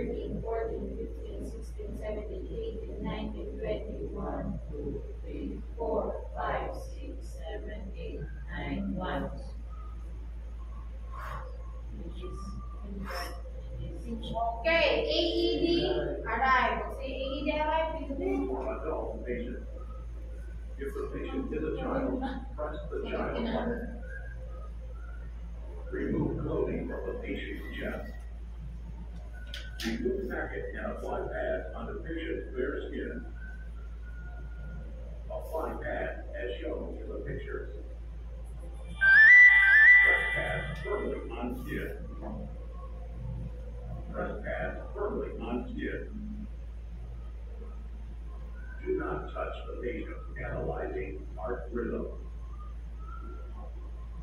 13, 14, 15, 16, 17, 18, 19, 20, 1, 2, 3, 4, 5, 6, 7, 8, 9, 1. Okay, AED arrived. Say AED arrived. Adult patient. If the patient is a child, press the child button. Remove clothing from the patient's chest. Remove packet and apply pad on the patient's bare skin. Apply pad as shown in the picture. Press pad firmly on skin. Press pad firmly on skin. Do not touch the patient analyzing heart rhythm.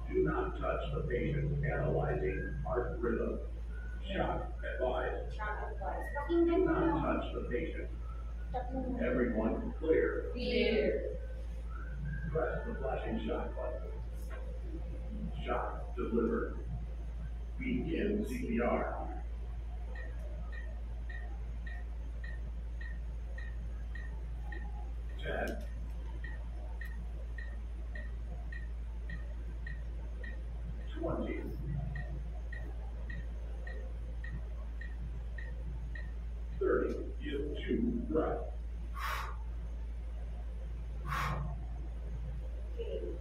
Do not touch the patient analyzing heart rhythm. Shock advised. Do not touch the patient. Everyone clear. Clear. Press the flashing shock button. Shock delivered. Begin CPR. Chad. Twenty. 30. Give 2 breath. Okay.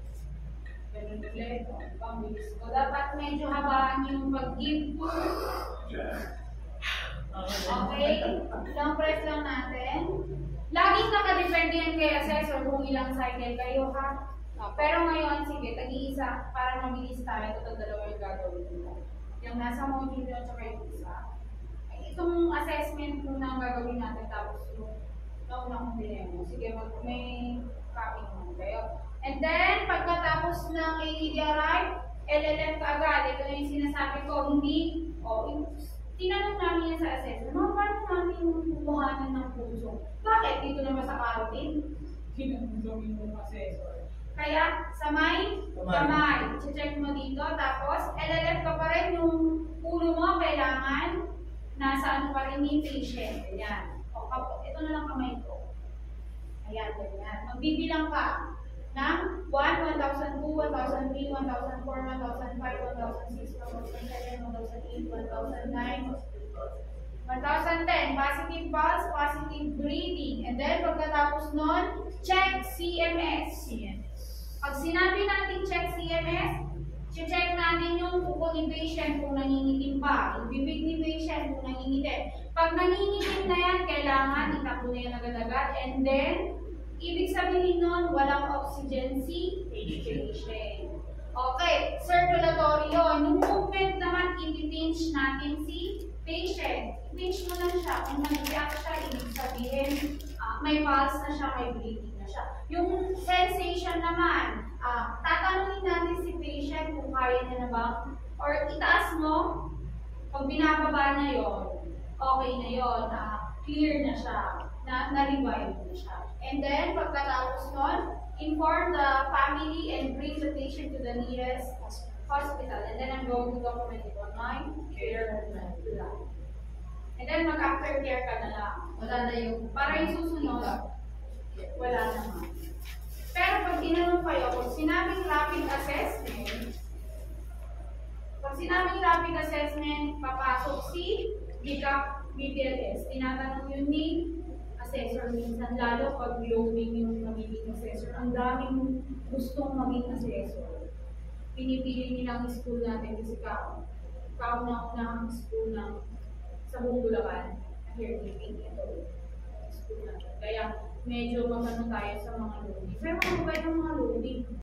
Ganun ulit. Pambilis ko. Dapat medyo habaan yung pag-give po. Chad. Okay? Long press lang natin. Laging nakadepende yan kay assessor kung ilang cycle kayo, ha? Pero ngayon, sige, tag-iisa para mabilis tayo. Ito dalawa yung gagawin mo. Yung nasa module nyo at saka yung isa. Itong assessment muna ang gagawin natin tapos yung naunang demo. Sige, may copy naman kayo. And then, pagkatapos ng AEDRI, LLF ka agad. Ito na yung sinasabi ko, hindi, tinanong namin yan sa assessor, paano namin yung kukuhanan ng pulso? Bakit? Dito naman sa carotid? Tinanong yung assessor. Kaya, sa may kamay. Check mo dito. Tapos, LLF ka pa rin yung ulo mo, kailangan nasa ano pa rin ni patient. Ayan. O, ito na lang kamay ko. Ayan, ganyan. Magbibilang ka ng 1, 1,002, 1,003, 1,004, 1,005, 1,006, 1,007, 1,008, 1,009, 1,010. Positive pulse, positive breathing. And then, pagkatapos nun, check CMS. Pag sinabi natin check CMS, check natin upo ni patient kung nangingitim pa. Yung bibig ni patient kung nangingitim. Pag nangingitim na yan, kailangan itapo na yan agad-agad. And then, ibig sabihin nun, walang oxygen si patient. Okay, circulatory yun. Yung movement naman, i-pinch natin si patient. I-pinch mo lang siya. Kung nag-react siya, ibig sabihin, may pulse na siya, may breathing na siya. Yung sensation naman, tatanungin natin si patient kung kaya niya na ba, or itaas mo, pag binababa na yon, okay na yon, clear na siya, na-revive na siya. And then, pagkatapos nun, inform the family and bring the patient to the nearest hospital. And then I'm going to document it on my care plan. And then mag-aftercare ka na lang. Wala na yung, Para yung susunod, wala naman. Pero pag tinanong kayo, kung sinabing rapid assessment, papasok si GCAP BPLS. Tinatanong yun ni assessor minsan, lalo pag loading yung magiging assessor. Ang daming gustong maging assessor. Pinipili nilang school natin kasi kauna-unahang school na sa buong Bulacan. Here, ito. School natin. Kaya medyo magano tayo sa mga loading. Pero mababait ang mga loading.